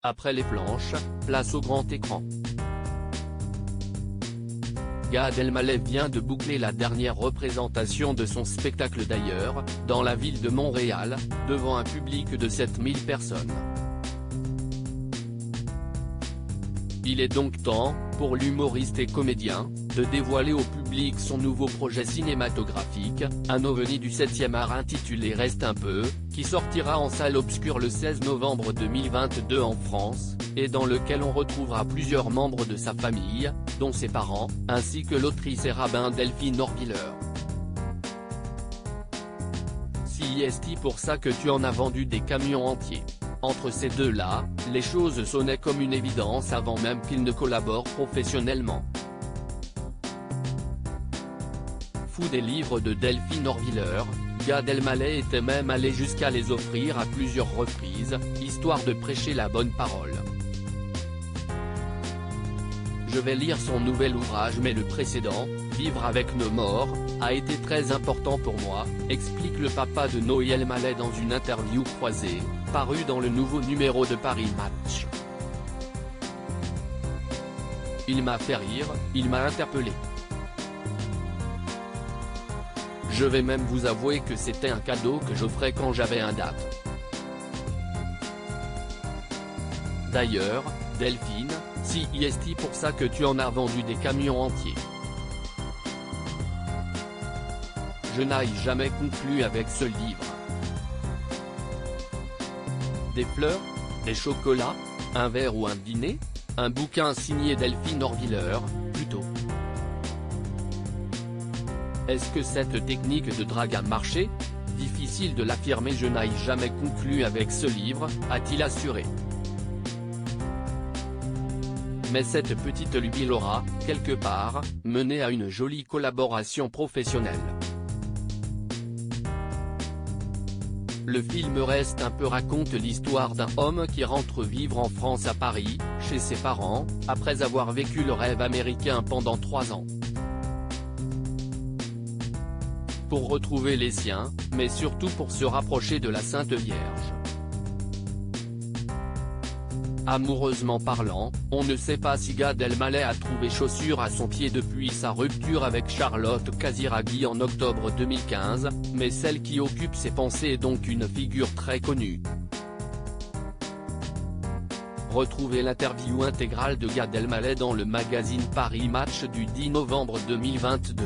Après les planches, place au grand écran. Gad Elmaleh vient de boucler la dernière représentation de son spectacle d'ailleurs, dans la ville de Montréal, devant un public de 7000 personnes. Il est donc temps, pour l'humoriste et comédien, de dévoiler au public son nouveau projet cinématographique, un ovni du 7e art intitulé Reste un peu, qui sortira en salle obscure le 16 novembre 2022 en France, et dans lequel on retrouvera plusieurs membres de sa famille, dont ses parents, ainsi que l'autrice et rabbin Delphine Orviller. Si est pour ça que tu en as vendu des camions entiers. Entre ces deux-là, les choses sonnaient comme une évidence avant même qu'ils ne collaborent professionnellement. Fou des livres de Delphine Orviller, Gad Elmaleh était même allé jusqu'à les offrir à plusieurs reprises, histoire de prêcher la bonne parole. Je vais lire son nouvel ouvrage mais le précédent, Vivre avec nos morts, a été très important pour moi, explique le papa de Noé Elmaleh dans une interview croisée, parue dans le nouveau numéro de Paris Match. Il m'a fait rire, il m'a interpellé. Je vais même vous avouer que c'était un cadeau que j'offrais quand j'avais un date. D'ailleurs, Delphine, si est pour ça que tu en as vendu des camions entiers. Je n'ai jamais conclu avec ce livre. Des fleurs, des chocolats, un verre ou un dîner, un bouquin signé Delphine Orviller, plutôt. Est-ce que cette technique de drague a marché? Difficile de l'affirmer, je n'ai jamais conclu avec ce livre, a-t-il assuré. Mais cette petite lubie l'aura, quelque part, mené à une jolie collaboration professionnelle. Le film Reste un peu raconte l'histoire d'un homme qui rentre vivre en France à Paris, chez ses parents, après avoir vécu le rêve américain pendant 3 ans. Pour retrouver les siens, mais surtout pour se rapprocher de la Sainte Vierge. Amoureusement parlant, on ne sait pas si Gad Elmaleh a trouvé chaussure à son pied depuis sa rupture avec Charlotte Casiraghi en octobre 2015, mais celle qui occupe ses pensées est donc une figure très connue. Retrouvez l'interview intégrale de Gad Elmaleh dans le magazine Paris Match du 10 novembre 2022.